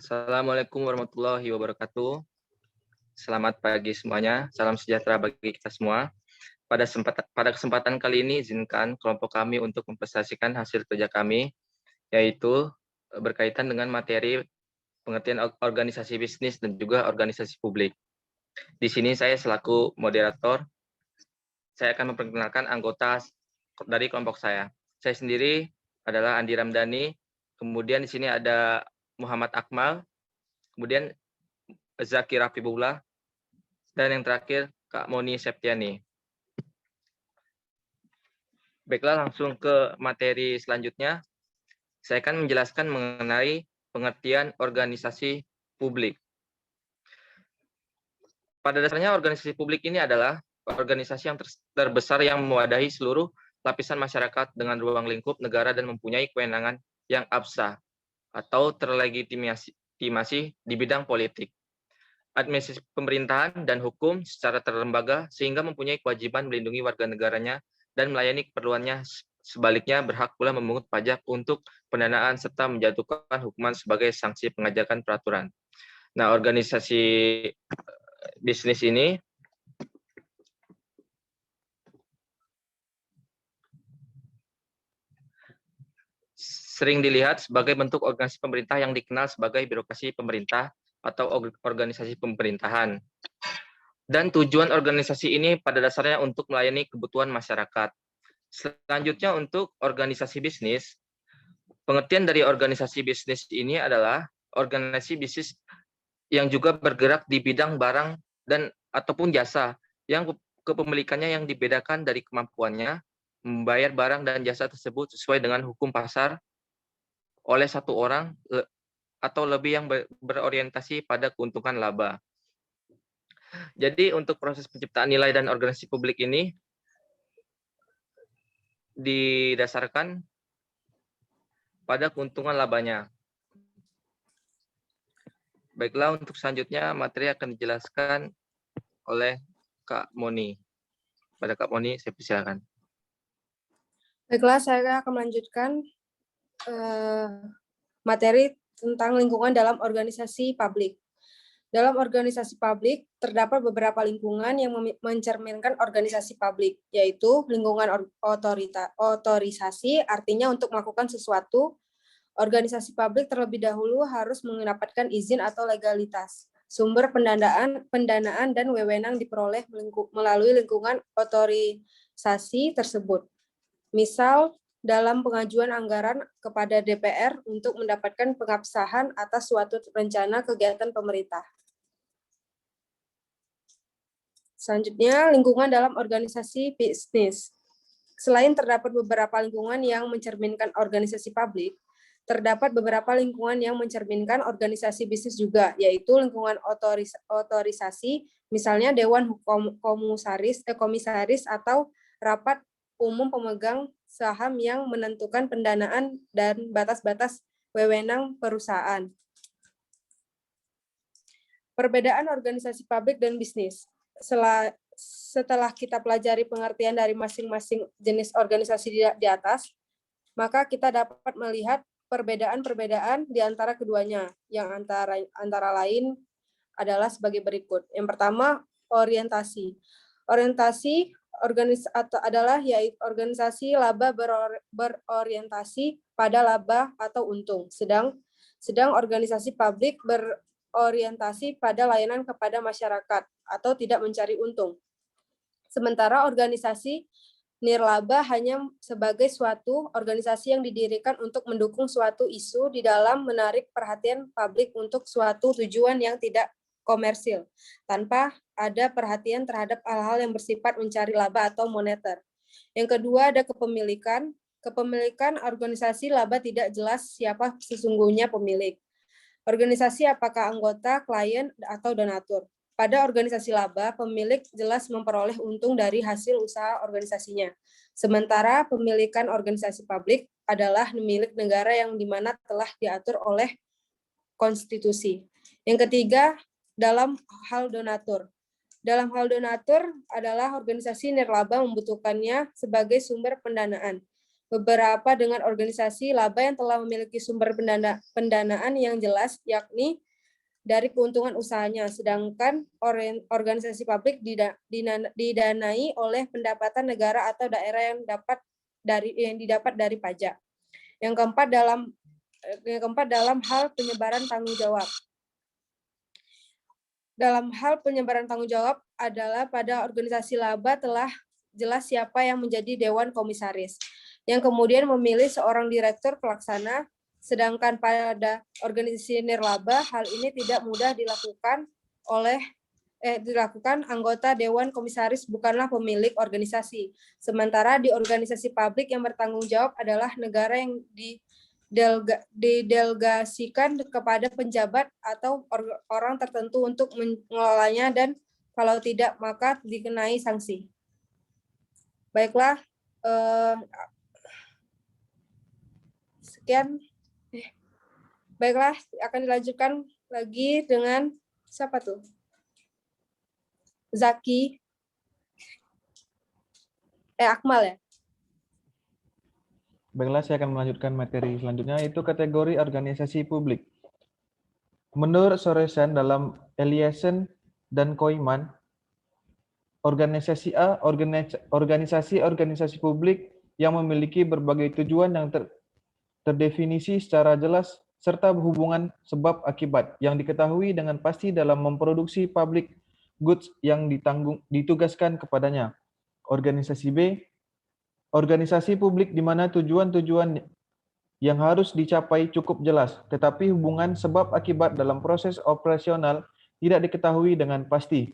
Assalamualaikum warahmatullahi wabarakatuh. Selamat pagi semuanya. Salam sejahtera bagi kita semua. Pada kesempatan kali ini, izinkan kelompok kami untuk mempresentasikan hasil kerja kami, yaitu berkaitan dengan materi pengertian organisasi bisnis dan juga organisasi publik. Di sini saya selaku moderator, saya akan memperkenalkan anggota dari kelompok saya. Saya sendiri adalah Andi Ramdhani, kemudian di sini ada Muhammad Akmal, kemudian Zaki Rafibullah, dan yang terakhir Kak Moni Septiani. Baiklah, langsung ke materi selanjutnya. Saya akan menjelaskan mengenai pengertian organisasi publik. Pada dasarnya organisasi publik ini adalah organisasi yang terbesar yang mewadahi seluruh lapisan masyarakat dengan ruang lingkup negara dan mempunyai kewenangan yang absah atau terlegitimasi di bidang politik, administrasi pemerintahan, dan hukum secara terlembaga sehingga mempunyai kewajiban melindungi warga negaranya dan melayani keperluannya. Sebaliknya, berhak pula memungut pajak untuk pendanaan serta menjatuhkan hukuman sebagai sanksi pengajakan peraturan. Nah, organisasi bisnis ini sering dilihat sebagai bentuk organisasi pemerintah yang dikenal sebagai birokrasi pemerintah atau organisasi pemerintahan. Dan tujuan organisasi ini pada dasarnya untuk melayani kebutuhan masyarakat. Selanjutnya untuk organisasi bisnis, pengertian dari organisasi bisnis ini adalah organisasi bisnis yang juga bergerak di bidang barang dan ataupun jasa yang kepemilikannya yang dibedakan dari kemampuannya membayar barang dan jasa tersebut sesuai dengan hukum pasar oleh satu orang atau lebih yang berorientasi pada keuntungan laba. Jadi untuk proses penciptaan nilai dan organisasi publik ini didasarkan pada keuntungan labanya. Baiklah, untuk selanjutnya materi akan dijelaskan oleh Kak Moni. Pada Kak Moni, saya persilakan. Baiklah, saya akan melanjutkan materi tentang lingkungan dalam organisasi publik. Dalam organisasi publik, terdapat beberapa lingkungan yang mencerminkan organisasi publik, yaitu lingkungan otorisasi, artinya untuk melakukan sesuatu, organisasi publik terlebih dahulu harus mendapatkan izin atau legalitas. Sumber pendanaan dan wewenang diperoleh melalui lingkungan otorisasi tersebut. Misal, dalam pengajuan anggaran kepada DPR untuk mendapatkan pengabsahan atas suatu rencana kegiatan pemerintah. Selanjutnya, lingkungan dalam organisasi bisnis. Selain terdapat beberapa lingkungan yang mencerminkan organisasi publik, terdapat beberapa lingkungan yang mencerminkan organisasi bisnis juga, yaitu lingkungan otorisasi, misalnya Dewan Komisaris atau Rapat Umum Pemegang Saham yang menentukan pendanaan dan batas-batas wewenang perusahaan. Perbedaan organisasi publik dan bisnis. Setelah kita pelajari pengertian dari masing-masing jenis organisasi di atas, maka kita dapat melihat perbedaan-perbedaan di antara keduanya, yang antara lain adalah sebagai berikut. Yang pertama, orientasi. Orientasi adalah yaitu organisasi laba berorientasi pada laba atau untung, sedang organisasi publik berorientasi pada layanan kepada masyarakat atau tidak mencari untung. Sementara organisasi nirlaba hanya sebagai suatu organisasi yang didirikan untuk mendukung suatu isu di dalam menarik perhatian publik untuk suatu tujuan yang tidak komersil, tanpa ada perhatian terhadap hal-hal yang bersifat mencari laba atau moneter. Yang kedua ada kepemilikan. Kepemilikan organisasi laba tidak jelas siapa sesungguhnya pemilik. Organisasi apakah anggota, klien, atau donatur. Pada organisasi laba, pemilik jelas memperoleh untung dari hasil usaha organisasinya. Sementara pemilikan organisasi publik adalah milik negara yang dimana telah diatur oleh konstitusi. Yang ketiga, dalam hal donatur. Dalam hal donatur adalah organisasi nirlaba membutuhkannya sebagai sumber pendanaan. beberapa dengan organisasi laba yang telah memiliki sumber pendanaan yang jelas, yakni dari keuntungan usahanya, sedangkan organisasi publik didanai oleh pendapatan negara atau daerah yang didapat dari pajak. Yang keempat dalam hal penyebaran tanggung jawab. Dalam hal penyebaran tanggung jawab adalah pada organisasi laba telah jelas siapa yang menjadi dewan komisaris, yang kemudian memilih seorang direktur pelaksana, sedangkan pada organisasi nirlaba hal ini tidak mudah dilakukan anggota dewan komisaris bukanlah pemilik organisasi. Sementara di organisasi publik yang bertanggung jawab adalah negara yang didelegasikan kepada penjabat atau orang tertentu untuk mengelolanya, dan kalau tidak maka dikenai sanksi. Baiklah, sekian. Baiklah, akan dilanjutkan lagi dengan siapa tuh? Zaki. Akmal ya? Baiklah, saya akan melanjutkan materi selanjutnya, yaitu kategori organisasi publik. Menurut Sorensen dalam Eliasson dan Koyman, organisasi A, organisasi publik yang memiliki berbagai tujuan yang terdefinisi secara jelas serta hubungan sebab akibat yang diketahui dengan pasti dalam memproduksi public goods yang ditugaskan kepadanya. Organisasi B, organisasi publik di mana tujuan-tujuan yang harus dicapai cukup jelas, tetapi hubungan sebab akibat dalam proses operasional tidak diketahui dengan pasti.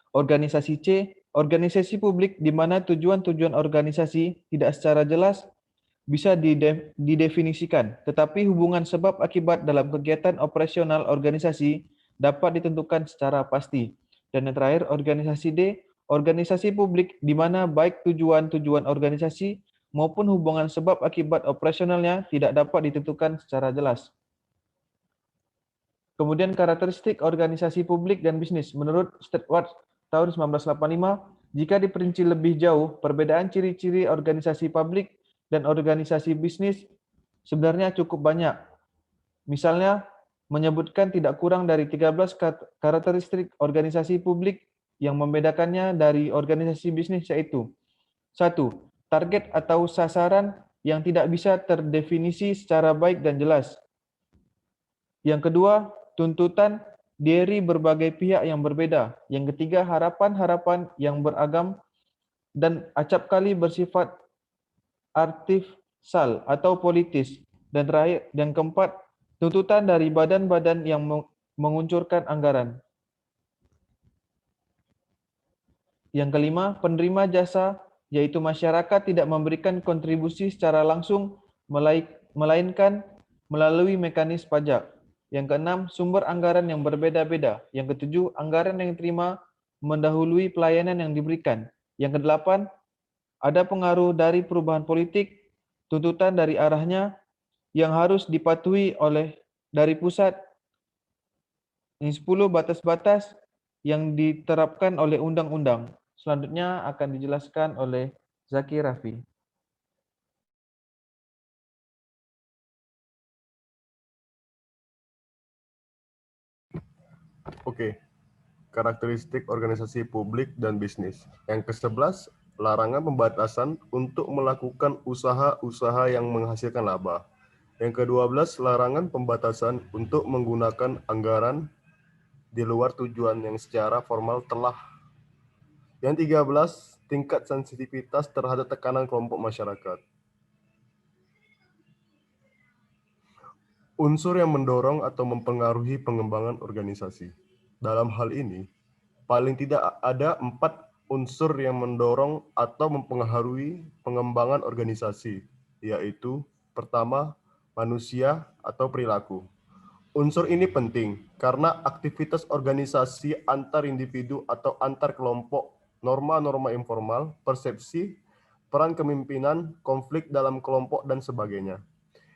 Organisasi C, organisasi publik di mana tujuan-tujuan organisasi tidak secara jelas bisa didefinisikan, tetapi hubungan sebab akibat dalam kegiatan operasional organisasi dapat ditentukan secara pasti. Dan yang terakhir, organisasi D, organisasi publik di mana baik tujuan-tujuan organisasi maupun hubungan sebab akibat operasionalnya tidak dapat ditentukan secara jelas. Kemudian karakteristik organisasi publik dan bisnis. Menurut Stewart tahun 1985, jika diperinci lebih jauh, perbedaan ciri-ciri organisasi publik dan organisasi bisnis sebenarnya cukup banyak. Misalnya, menyebutkan tidak kurang dari 13 karakteristik organisasi publik yang membedakannya dari organisasi bisnis, yaitu: 1. Target atau sasaran yang tidak bisa terdefinisi secara baik dan jelas. Yang kedua, tuntutan dari berbagai pihak yang berbeda. Yang ketiga, harapan-harapan yang beragam dan acap kali bersifat artifisal atau politis. Dan terakhir, dan keempat, tuntutan dari badan-badan yang menguncurkan anggaran. Yang kelima, penerima jasa, yaitu masyarakat tidak memberikan kontribusi secara langsung, melainkan melalui mekanisme pajak. Yang keenam, sumber anggaran yang berbeda-beda. Yang ketujuh, anggaran yang diterima mendahului pelayanan yang diberikan. Yang kedelapan, ada pengaruh dari perubahan politik, tuntutan dari arahnya yang harus dipatuhi dari pusat. Yang 10, batas-batas yang diterapkan oleh undang-undang. Selanjutnya akan dijelaskan oleh Zaki Raffi. Oke, karakteristik organisasi publik dan bisnis. Yang ke-11, larangan pembatasan untuk melakukan usaha-usaha yang menghasilkan laba. Yang ke-12, larangan pembatasan untuk menggunakan anggaran di luar tujuan yang secara formal telah. Yang 13, tingkat sensitivitas terhadap tekanan kelompok masyarakat. Unsur yang mendorong atau mempengaruhi pengembangan organisasi. Dalam hal ini, paling tidak ada 4 unsur yang mendorong atau mempengaruhi pengembangan organisasi, yaitu: pertama, manusia atau perilaku. Unsur ini penting karena aktivitas organisasi antar individu atau antar kelompok, norma-norma informal, persepsi, peran kepemimpinan, konflik dalam kelompok, dan sebagainya.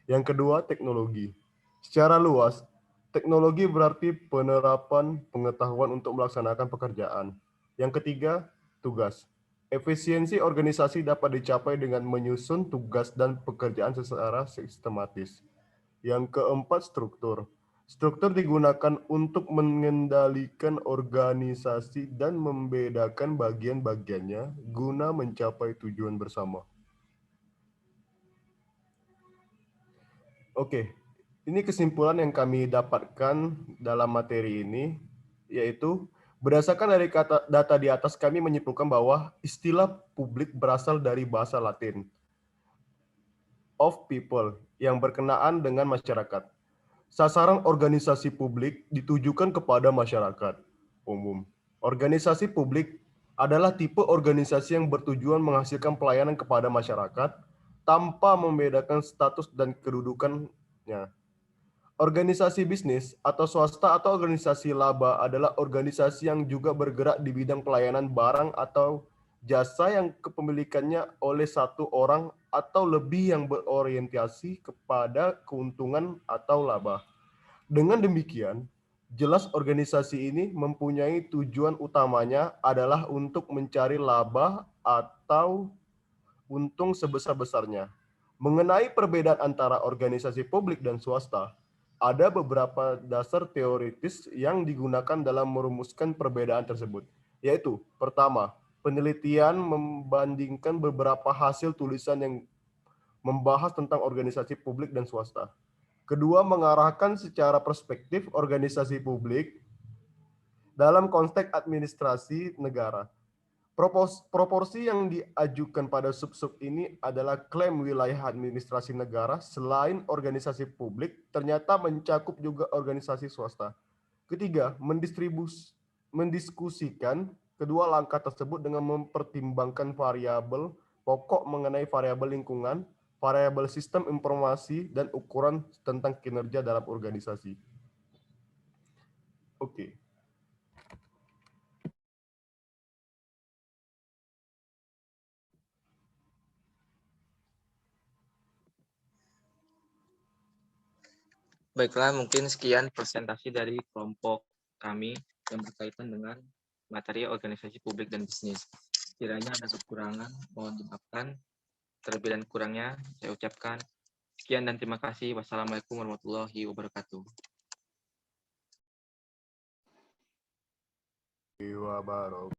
Yang kedua, teknologi. Secara luas, teknologi berarti penerapan pengetahuan untuk melaksanakan pekerjaan. Yang ketiga, tugas. Efisiensi organisasi dapat dicapai dengan menyusun tugas dan pekerjaan secara sistematis. Yang keempat, struktur. Struktur digunakan untuk mengendalikan organisasi dan membedakan bagian-bagiannya guna mencapai tujuan bersama. Oke, ini kesimpulan yang kami dapatkan dalam materi ini, yaitu berdasarkan dari data di atas kami menyimpulkan bahwa istilah publik berasal dari bahasa Latin, of people, yang berkenaan dengan masyarakat. Sasaran organisasi publik ditujukan kepada masyarakat umum. Organisasi publik adalah tipe organisasi yang bertujuan menghasilkan pelayanan kepada masyarakat tanpa membedakan status dan kedudukannya. Organisasi bisnis atau swasta atau organisasi laba adalah organisasi yang juga bergerak di bidang pelayanan barang atau jasa yang kepemilikannya oleh satu orang atau lebih yang berorientasi kepada keuntungan atau laba. Dengan demikian, jelas organisasi ini mempunyai tujuan utamanya adalah untuk mencari laba atau untung sebesar-besarnya. Mengenai perbedaan antara organisasi publik dan swasta, ada beberapa dasar teoritis yang digunakan dalam merumuskan perbedaan tersebut, yaitu pertama, penelitian membandingkan beberapa hasil tulisan yang membahas tentang organisasi publik dan swasta. Kedua, mengarahkan secara perspektif organisasi publik dalam konteks administrasi negara. Proporsi yang diajukan pada sub-sub ini adalah klaim wilayah administrasi negara selain organisasi publik ternyata mencakup juga organisasi swasta. Ketiga, mendiskusikan kedua langkah tersebut dengan mempertimbangkan variabel pokok mengenai variabel lingkungan, variabel sistem informasi, dan ukuran tentang kinerja dalam organisasi. Oke. Baiklah, mungkin sekian presentasi dari kelompok kami yang berkaitan dengan materi organisasi publik dan bisnis. Kiranya ada kekurangan, mohon dimaafkan. Terlebih dan kurangnya, saya ucapkan sekian dan terima kasih. Wassalamualaikum warahmatullahi wabarakatuh. Wabarakatuh.